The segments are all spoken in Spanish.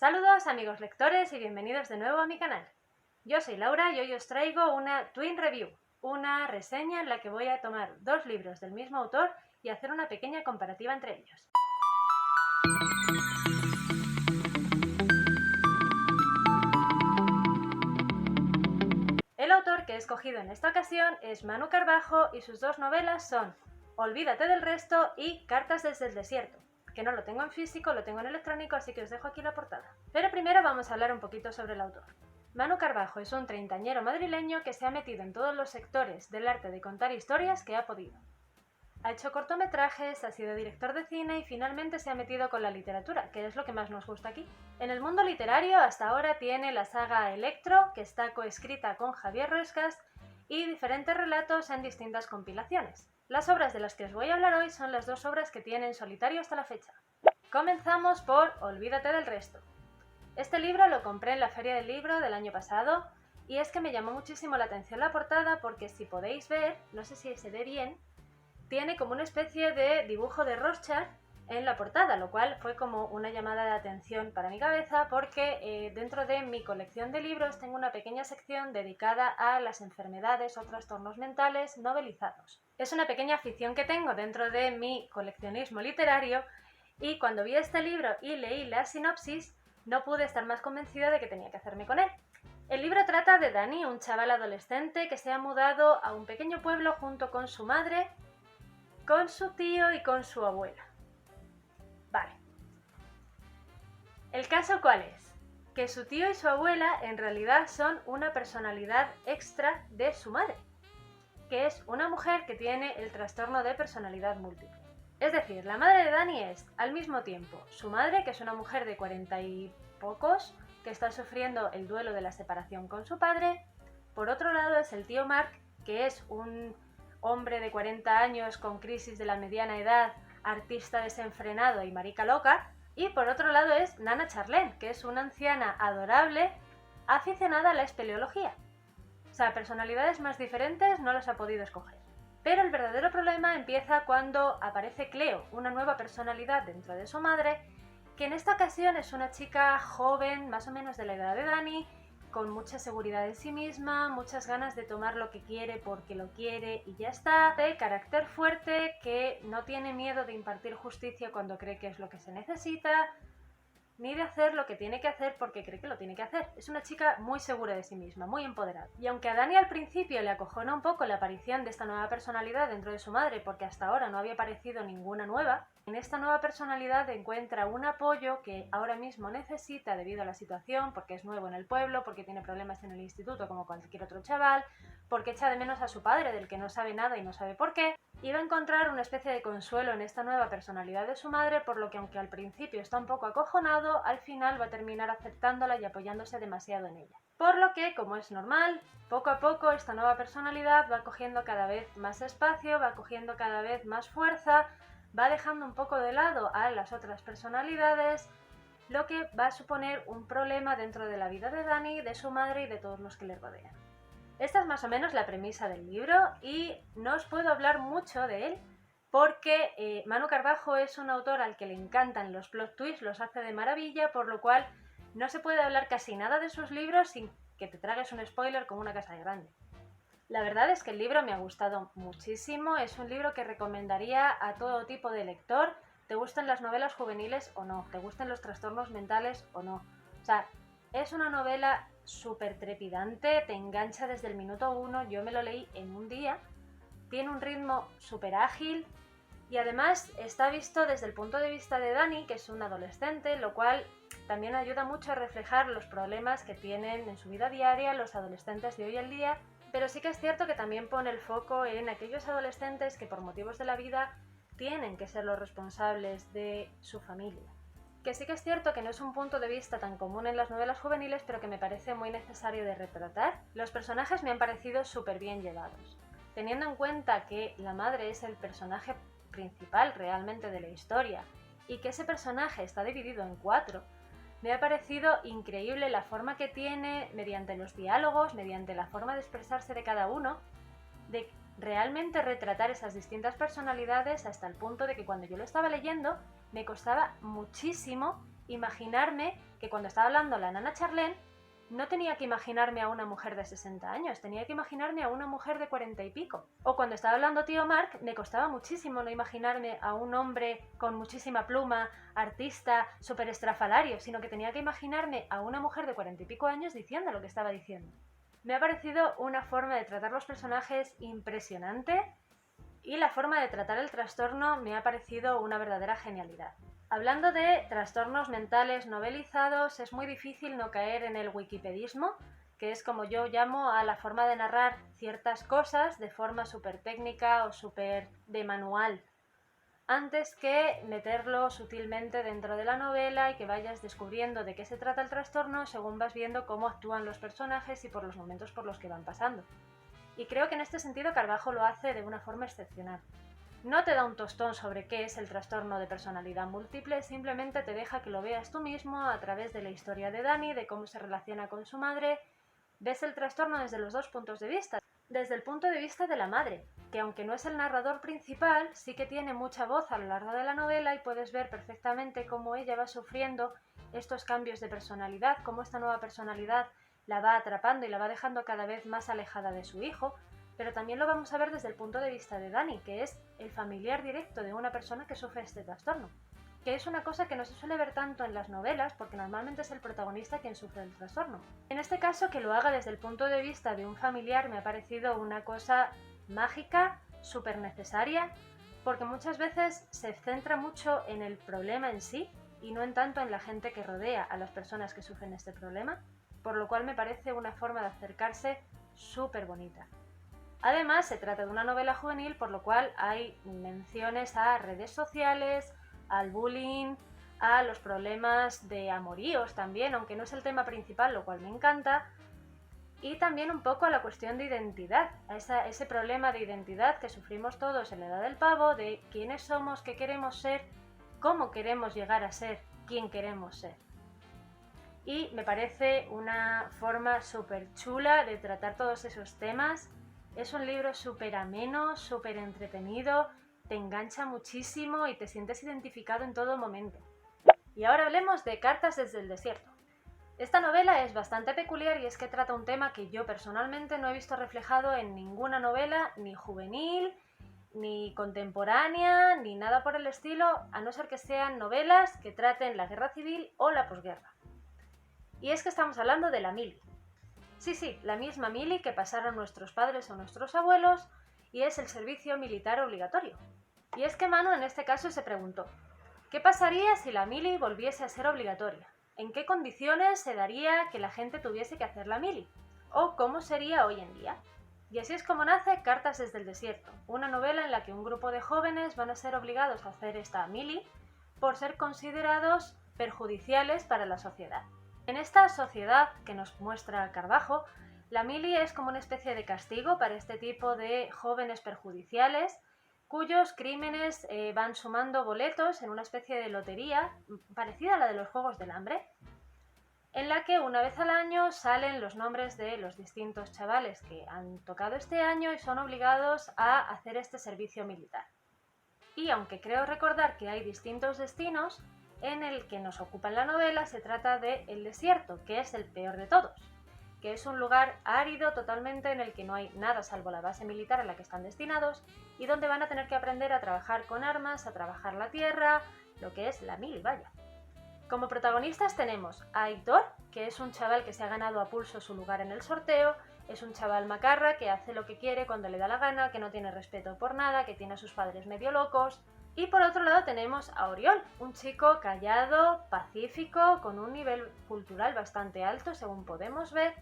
Saludos amigos lectores y bienvenidos de nuevo a mi canal. Yo soy Laura y hoy os traigo una Twin Review, una reseña en la que voy a tomar dos libros del mismo autor y hacer una pequeña comparativa entre ellos. El autor que he escogido en esta ocasión es Manu Carbajo y sus dos novelas son Olvídate del resto y Cartas desde el desierto, que no lo tengo en físico, lo tengo en electrónico, así que os dejo aquí la portada. Pero primero vamos a hablar un poquito sobre el autor. Manu Carbajo es un treintañero madrileño que se ha metido en todos los sectores del arte de contar historias que ha podido. Ha hecho cortometrajes, ha sido director de cine y finalmente se ha metido con la literatura, que es lo que más nos gusta aquí. En el mundo literario hasta ahora tiene la saga Electro, que está coescrita con Javier Ruescas, y diferentes relatos en distintas compilaciones. Las obras de las que os voy a hablar hoy son las dos obras que tiene en solitario hasta la fecha. Comenzamos por Olvídate del resto. Este libro lo compré en la Feria del Libro del año pasado y es que me llamó muchísimo la atención la portada porque si podéis ver, no sé si se ve bien, tiene como una especie de dibujo de Rorschach en la portada, lo cual fue como una llamada de atención para mi cabeza porque dentro de mi colección de libros tengo una pequeña sección dedicada a las enfermedades o trastornos mentales novelizados. Es una pequeña afición que tengo dentro de mi coleccionismo literario y cuando vi este libro y leí la sinopsis no pude estar más convencida de que tenía que hacerme con él. El libro trata de Dani, un chaval adolescente que se ha mudado a un pequeño pueblo junto con su madre, con su tío y con su abuela. Vale. ¿El caso cuál es? Que su tío y su abuela en realidad son una personalidad extra de su madre, que es una mujer que tiene el trastorno de personalidad múltiple. Es decir, la madre de Dani es, al mismo tiempo, su madre, que es una mujer de 40 y pocos, que está sufriendo el duelo de la separación con su padre. Por otro lado es el tío Mark, que es un hombre de 40 años con crisis de la mediana edad, artista desenfrenado y marica loca. Y por otro lado es Nana Charlene, que es una anciana adorable, aficionada a la espeleología. O sea, personalidades más diferentes no las ha podido escoger. Pero el verdadero problema empieza cuando aparece Cleo, una nueva personalidad dentro de su madre, que en esta ocasión es una chica joven, más o menos de la edad de Dani, con mucha seguridad en sí misma, muchas ganas de tomar lo que quiere porque lo quiere y ya está, de carácter fuerte, que no tiene miedo de impartir justicia cuando cree que es lo que se necesita, ni de hacer lo que tiene que hacer porque cree que lo tiene que hacer. Es una chica muy segura de sí misma, muy empoderada. Y aunque a Dani al principio le acojona un poco la aparición de esta nueva personalidad dentro de su madre porque hasta ahora no había aparecido ninguna nueva, en esta nueva personalidad encuentra un apoyo que ahora mismo necesita debido a la situación, porque es nuevo en el pueblo, porque tiene problemas en el instituto como cualquier otro chaval, porque echa de menos a su padre del que no sabe nada y no sabe por qué, y va a encontrar una especie de consuelo en esta nueva personalidad de su madre, por lo que aunque al principio está un poco acojonado, al final va a terminar aceptándola y apoyándose demasiado en ella. Por lo que, como es normal, poco a poco esta nueva personalidad va cogiendo cada vez más espacio, va cogiendo cada vez más fuerza, va dejando un poco de lado a las otras personalidades, lo que va a suponer un problema dentro de la vida de Dani, de su madre y de todos los que le rodean. Esta es más o menos la premisa del libro y no os puedo hablar mucho de él porque Manu Carbajo es un autor al que le encantan los plot twists, los hace de maravilla, por lo cual no se puede hablar casi nada de sus libros sin que te tragues un spoiler como una casa de grande. La verdad es que el libro me ha gustado muchísimo, es un libro que recomendaría a todo tipo de lector, te gusten las novelas juveniles o no, te gusten los trastornos mentales o no. O sea, es una novela súper trepidante, te engancha desde el minuto 1, yo me lo leí en un día, tiene un ritmo súper ágil y además está visto desde el punto de vista de Dani, que es un adolescente, lo cual también ayuda mucho a reflejar los problemas que tienen en su vida diaria los adolescentes de hoy en día, pero sí que es cierto que también pone el foco en aquellos adolescentes que por motivos de la vida tienen que ser los responsables de su familia. Que sí que es cierto que no es un punto de vista tan común en las novelas juveniles, pero que me parece muy necesario de retratar. Los personajes me han parecido súper bien llevados. Teniendo en cuenta que la madre es el personaje principal realmente de la historia y que ese personaje está dividido en 4, me ha parecido increíble la forma que tiene, mediante los diálogos, mediante la forma de expresarse de cada uno, de realmente retratar esas distintas personalidades hasta el punto de que cuando yo lo estaba leyendo me costaba muchísimo imaginarme que cuando estaba hablando la nana Charlene, no tenía que imaginarme a una mujer de 60 años, tenía que imaginarme a una mujer de 40 y pico. O cuando estaba hablando tío Mark, me costaba muchísimo no imaginarme a un hombre con muchísima pluma, artista, súper estrafalario, sino que tenía que imaginarme a una mujer de 40 y pico años diciendo lo que estaba diciendo. Me ha parecido una forma de tratar los personajes impresionante y la forma de tratar el trastorno me ha parecido una verdadera genialidad. Hablando de trastornos mentales novelizados, es muy difícil no caer en el wikipedismo, que es como yo llamo a la forma de narrar ciertas cosas de forma súper técnica o súper de manual, antes que meterlo sutilmente dentro de la novela y que vayas descubriendo de qué se trata el trastorno según vas viendo cómo actúan los personajes y por los momentos por los que van pasando. Y creo que en este sentido Carbajo lo hace de una forma excepcional. No te da un tostón sobre qué es el trastorno de personalidad múltiple, simplemente te deja que lo veas tú mismo a través de la historia de Dani, de cómo se relaciona con su madre. Ves el trastorno desde los dos puntos de vista. Desde el punto de vista de la madre, que aunque no es el narrador principal, sí que tiene mucha voz a lo largo de la novela y puedes ver perfectamente cómo ella va sufriendo estos cambios de personalidad, cómo esta nueva personalidad la va atrapando y la va dejando cada vez más alejada de su hijo. Pero también lo vamos a ver desde el punto de vista de Dani, que es el familiar directo de una persona que sufre este trastorno, que es una cosa que no se suele ver tanto en las novelas porque normalmente es el protagonista quien sufre el trastorno. En este caso, que lo haga desde el punto de vista de un familiar me ha parecido una cosa mágica, súper necesaria, porque muchas veces se centra mucho en el problema en sí y no en tanto en la gente que rodea a las personas que sufren este problema, por lo cual me parece una forma de acercarse súper bonita. Además, se trata de una novela juvenil, por lo cual hay menciones a redes sociales, al bullying, a los problemas de amoríos también, aunque no es el tema principal, lo cual me encanta, y también un poco a la cuestión de identidad, a ese problema de identidad que sufrimos todos en la edad del pavo, de quiénes somos, qué queremos ser, cómo queremos llegar a ser, quién queremos ser. Y me parece una forma súper chula de tratar todos esos temas. Es un libro súper ameno, súper entretenido, te engancha muchísimo y te sientes identificado en todo momento. Y ahora hablemos de Cartas desde el desierto. Esta novela es bastante peculiar y es que trata un tema que yo personalmente no he visto reflejado en ninguna novela, ni juvenil, ni contemporánea, ni nada por el estilo, a no ser que sean novelas que traten la guerra civil o la posguerra. Y es que estamos hablando de la mili. Sí, la misma mili que pasaron nuestros padres o nuestros abuelos, y es el servicio militar obligatorio. Y es que Manu en este caso se preguntó, ¿qué pasaría si la mili volviese a ser obligatoria? ¿En qué condiciones se daría que la gente tuviese que hacer la mili? ¿O cómo sería hoy en día? Y así es como nace Cartas desde el desierto, una novela en la que un grupo de jóvenes van a ser obligados a hacer esta mili por ser considerados perjudiciales para la sociedad. En esta sociedad que nos muestra Carbajo, la mili es como una especie de castigo para este tipo de jóvenes perjudiciales cuyos crímenes van sumando boletos en una especie de lotería parecida a la de los Juegos del Hambre, en la que una vez al año salen los nombres de los distintos chavales que han tocado este año y son obligados a hacer este servicio militar. Y aunque creo recordar que hay distintos destinos, en el que nos ocupa en la novela se trata de el desierto, que es el peor de todos, que es un lugar árido totalmente en el que no hay nada salvo la base militar a la que están destinados y donde van a tener que aprender a trabajar con armas, a trabajar la tierra, lo que es la mili, vaya. Como protagonistas tenemos a Aitor, que es un chaval que se ha ganado a pulso su lugar en el sorteo, es un chaval macarra que hace lo que quiere cuando le da la gana, que no tiene respeto por nada, que tiene a sus padres medio locos. Y por otro lado tenemos a Oriol, un chico callado, pacífico, con un nivel cultural bastante alto según podemos ver,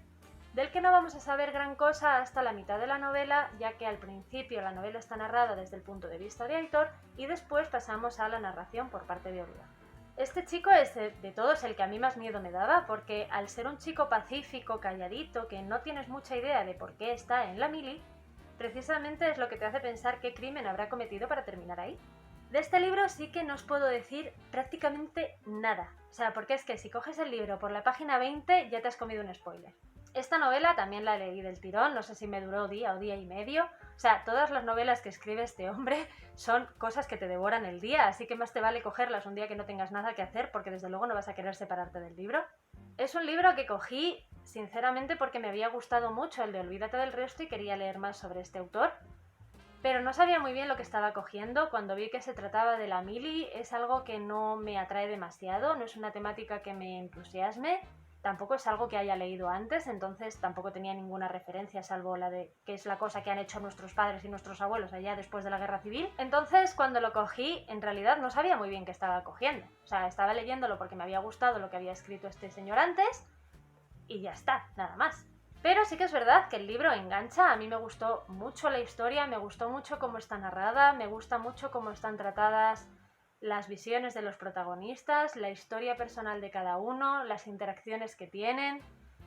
del que no vamos a saber gran cosa hasta la mitad de la novela, ya que al principio la novela está narrada desde el punto de vista de Aitor y después pasamos a la narración por parte de Oriol. Este chico es de todos el que a mí más miedo me daba, porque al ser un chico pacífico, calladito, que no tienes mucha idea de por qué está en la mili, precisamente es lo que te hace pensar qué crimen habrá cometido para terminar ahí. De este libro sí que no os puedo decir prácticamente nada, O sea, porque es que si coges el libro por la página 20 ya te has comido un spoiler. Esta novela también la leí del tirón, no sé si me duró día o día y medio. O sea, todas las novelas que escribe este hombre son cosas que te devoran el día, así que más te vale cogerlas un día que no tengas nada que hacer, porque desde luego no vas a querer separarte del libro. Es un libro que cogí, sinceramente, porque me había gustado mucho el de Olvídate del resto y quería leer más sobre este autor. Pero no sabía muy bien lo que estaba cogiendo. Cuando vi que se trataba de la mili, es algo que no me atrae demasiado, no es una temática que me entusiasme, tampoco es algo que haya leído antes, entonces tampoco tenía ninguna referencia salvo la de que es la cosa que han hecho nuestros padres y nuestros abuelos allá después de la guerra civil. Entonces cuando lo cogí, en realidad no sabía muy bien qué estaba cogiendo. O sea, estaba leyéndolo porque me había gustado lo que había escrito este señor antes y ya está, nada más. Pero sí que es verdad que el libro engancha, a mí me gustó mucho la historia, me gustó mucho cómo está narrada, me gusta mucho cómo están tratadas las visiones de los protagonistas, la historia personal de cada uno, las interacciones que tienen.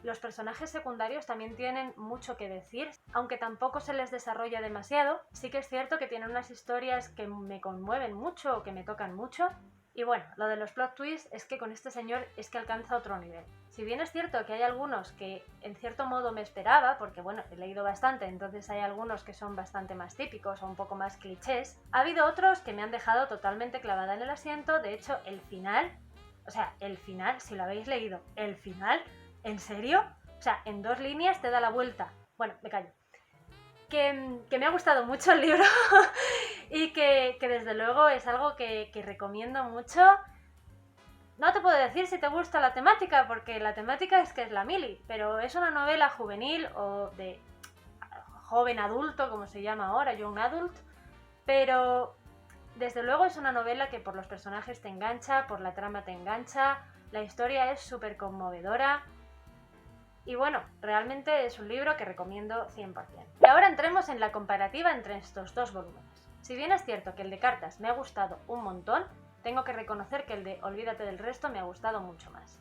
Los personajes secundarios también tienen mucho que decir, aunque tampoco se les desarrolla demasiado. Sí que es cierto que tienen unas historias que me conmueven mucho o que me tocan mucho. Y bueno, lo de los plot twists es que con este señor es que alcanza otro nivel. Si bien es cierto que hay algunos que en cierto modo me esperaba, porque bueno, he leído bastante, entonces hay algunos que son bastante más típicos o un poco más clichés, ha habido otros que me han dejado totalmente clavada en el asiento. De hecho, el final, si lo habéis leído, el final, ¿en serio? O sea, en 2 líneas te da la vuelta. Bueno, me callo. Que me ha gustado mucho el libro y que desde luego es algo que recomiendo mucho. No te puedo decir si te gusta la temática, porque la temática es que es la mili, pero es una novela juvenil o de joven adulto, como se llama ahora, young adult, pero desde luego es una novela que por los personajes te engancha, por la trama te engancha, la historia es súper conmovedora. Y bueno, realmente es un libro que recomiendo 100%. Y ahora entremos en la comparativa entre estos 2 volúmenes. Si bien es cierto que el de cartas me ha gustado un montón, tengo que reconocer que el de Olvídate del resto me ha gustado mucho más.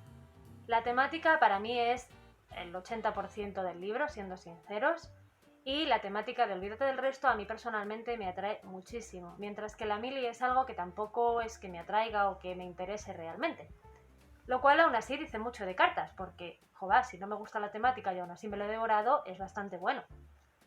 La temática para mí es el 80% del libro, siendo sinceros, y la temática de Olvídate del resto a mí personalmente me atrae muchísimo, mientras que la mili es algo que tampoco es que me atraiga o que me interese realmente. Lo cual aún así dice mucho de cartas, porque, joder, si no me gusta la temática y aún así me lo he devorado, es bastante bueno.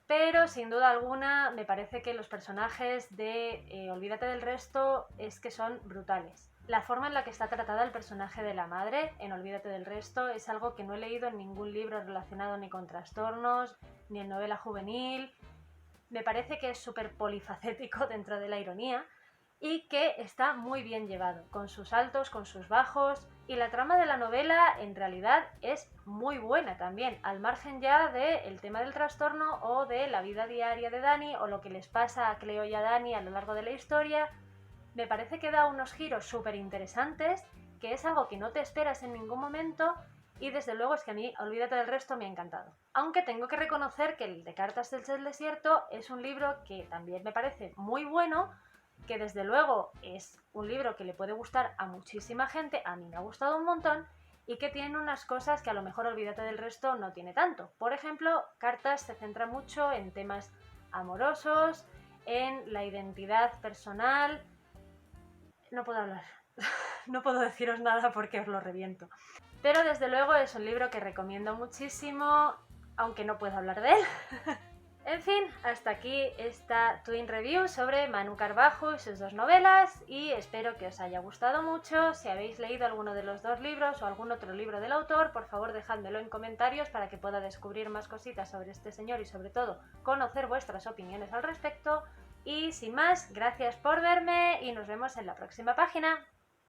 Pero sin duda alguna me parece que los personajes de Olvídate del resto es que son brutales. La forma en la que está tratada el personaje de la madre en Olvídate del resto es algo que no he leído en ningún libro relacionado ni con trastornos, ni en novela juvenil. Me parece que es súper polifacético dentro de la ironía y que está muy bien llevado, con sus altos, con sus bajos, y la trama de la novela en realidad es muy buena también, al margen ya del tema del trastorno o de la vida diaria de Dani o lo que les pasa a Cleo y a Dani a lo largo de la historia. Me parece que da unos giros súper interesantes, que es algo que no te esperas en ningún momento, y desde luego es que a mí Olvídate del resto me ha encantado. Aunque tengo que reconocer que el de Cartas del Desierto es un libro que también me parece muy bueno, que desde luego es un libro que le puede gustar a muchísima gente, a mí me ha gustado un montón, y que tiene unas cosas que a lo mejor Olvídate del resto no tiene tanto. Por ejemplo, Cartas se centra mucho en temas amorosos, en la identidad personal. No puedo hablar, no puedo deciros nada porque os lo reviento. Pero desde luego es un libro que recomiendo muchísimo, aunque no puedo hablar de él. En fin, hasta aquí esta Twin Review sobre Manu Carbajo y sus 2 novelas, y espero que os haya gustado mucho. Si habéis leído alguno de los 2 libros o algún otro libro del autor, por favor dejádmelo en comentarios para que pueda descubrir más cositas sobre este señor y sobre todo conocer vuestras opiniones al respecto. Y sin más, gracias por verme y nos vemos en la próxima página.